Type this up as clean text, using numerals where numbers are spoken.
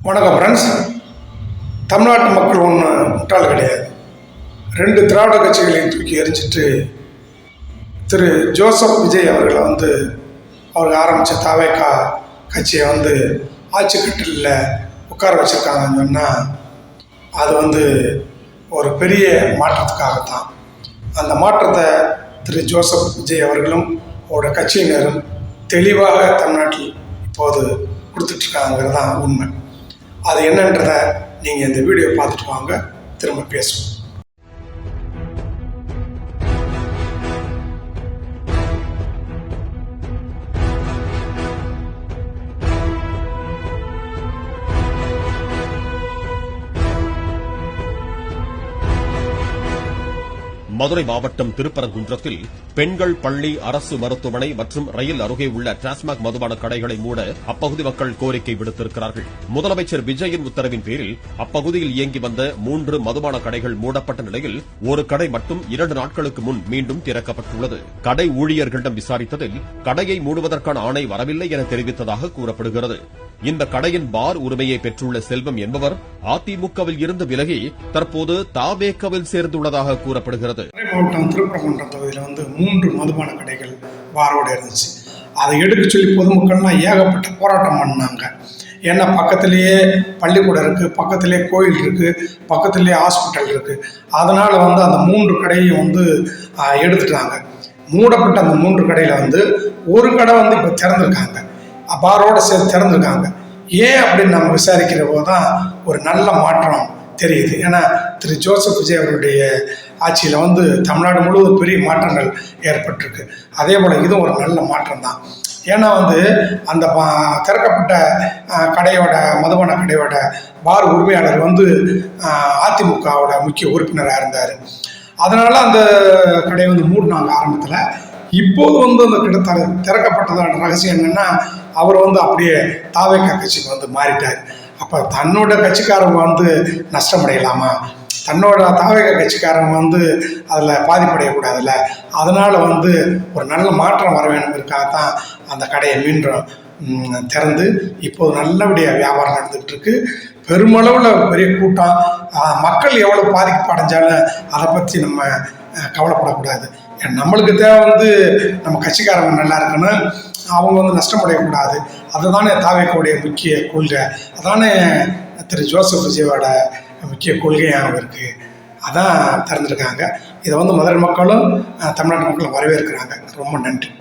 வணக்கம் ஃப்ரெண்ட்ஸ். தமிழ்நாட்டு மக்கள் ஒன்று முட்டாள் கிடையாது. 2 திராவிட கட்சிகளையும் தூக்கி எரிஞ்சிட்டு திரு ஜோசப் விஜய் அவர்களை அவருக்கு ஆரம்பித்த தாவேகா கட்சியை ஆட்சி கட்டிலில் உட்கார வச்சுருக்காங்கன்னு சொன்னால் அது ஒரு பெரிய மாற்றத்துக்காகத்தான். அந்த மாற்றத்தை திரு ஜோசப் விஜய் அவர்களும் அவருடைய கட்சியினரும் தெளிவாக தமிழ்நாட்டில் இப்போது கொடுத்துட்ருக்காங்கிறது தான் உண்மை. அது என்னன்றதை நீங்கள் இந்த வீடியோ பார்த்துட்டு வாங்க, திரும்ப பேசுவோம். மதுரை மாவட்டம் திருப்பரங்குன்றத்தில் பெண்கள் பள்ளி, அரசு மருத்துவமனை மற்றும் ரயில் அருகே உள்ள டாஸ்மாக் மதுபான கடைகளை மூட அப்பகுதி மக்கள் கோரிக்கை விடுத்திருக்கிறார்கள். முதலமைச்சர் விஜயின் உத்தரவின் பேரில் அப்பகுதியில் இயங்கி வந்த 3 மதுபான கடைகள் மூடப்பட்ட நிலையில் ஒரு கடை மட்டும் 2 நாட்களுக்கு முன் மீண்டும் திறக்கப்பட்டுள்ளது. கடை ஊழியர்களிடம் விசாரித்ததில் கடையை மூடுவதற்கான ஆணை வரவில்லை என தெரிவித்ததாக கூறப்படுகிறது. இந்த கடையின் பார் உரிமையை பெற்றுள்ள செல்வம் என்பவர் அதிமுகவில் இருந்து விலகி தற்போது தாவேகாவில் சேர்ந்துள்ளதாக கூறப்படுகிறது. மாவட்டம் திருப்பரங்குன்றம் தொகுதியில் 3 மதுபான கடைகள் பாரோடு இருந்துச்சு. அதை எடுக்க சொல்லி பொதுமக்கள்லாம் ஏகப்பட்ட போராட்டம் பண்ணாங்க. ஏன்னா பக்கத்திலேயே பள்ளிக்கூடம் இருக்குது, பக்கத்திலேயே கோயில் இருக்குது, பக்கத்திலேயே ஹாஸ்பிட்டல் இருக்குது. அதனால் அந்த 3 கடையும் எடுத்துட்டாங்க. மூடப்பட்ட அந்த 3 கடையில் ஒரு கடை இப்போ திறந்துருக்காங்க, பாரோடு சேர்த்து திறந்துருக்காங்க. ஏன் அப்படின்னு நம்ம விசாரிக்கிற போது தான் ஒரு நல்ல மாற்றம் தெரியுது. ஏன்னா திரு ஜோசப் விஜய் அவருடைய ஆட்சியில் தமிழ்நாடு முழுவதும் பெரிய மாற்றங்கள் ஏற்பட்டிருக்கு. அதே போல் இதுவும் ஒரு நல்ல மாற்றம் தான். ஏன்னா அந்த திறக்கப்பட்ட கடையோட மதுபான கடையோட பார் உரிமையாளர் அதிமுகவோட முக்கிய உறுப்பினராக இருந்தார். அதனால் அந்த கடையை மூடினாங்க ஆரம்பத்தில். இப்போது அந்த கிட்ட திறக்கப்பட்டதான ரகசியம் என்னென்னா, அவர் அப்படியே தாவேகா கட்சிக்கு மாறிட்டார். அப்போ தன்னோட கட்சிக்காரங்க நஷ்டமடையலாமா, தன்னோட தாவேகா கட்சிக்காரங்க அதில் பாதிப்படையக்கூடாதுல்ல. அதனால் ஒரு நல்ல மாற்றம் வர வேணுங்கிறதுக்காகத்தான் அந்த கடையை மீண்டும் திறந்து இப்போது நல்லபடியாக வியாபாரம் நடந்துகிட்டு இருக்கு. பெருமளவில் பெரிய கூட்டம், மக்கள் எவ்வளோ பாதிப்படைஞ்சாலும் அதை பற்றி நம்ம கவலைப்படக்கூடாது. நம்மளுக்கு தேவை நம்ம கட்சிக்காரங்க நல்லா இருக்கணும், அவங்க நஷ்டமடையக்கூடாது. அதுதானே தாவேகாவுடைய முக்கிய கொள்கை. அதானே திரு ஜோசப் விஜயோட முக்கிய கொள்கையாக இருக்குது. அதான் திறந்துருக்காங்க. இதை மதுரை மக்களும் தமிழ்நாட்டு மக்களும் வரவேற்கிறாங்க. ரொம்ப நன்றி.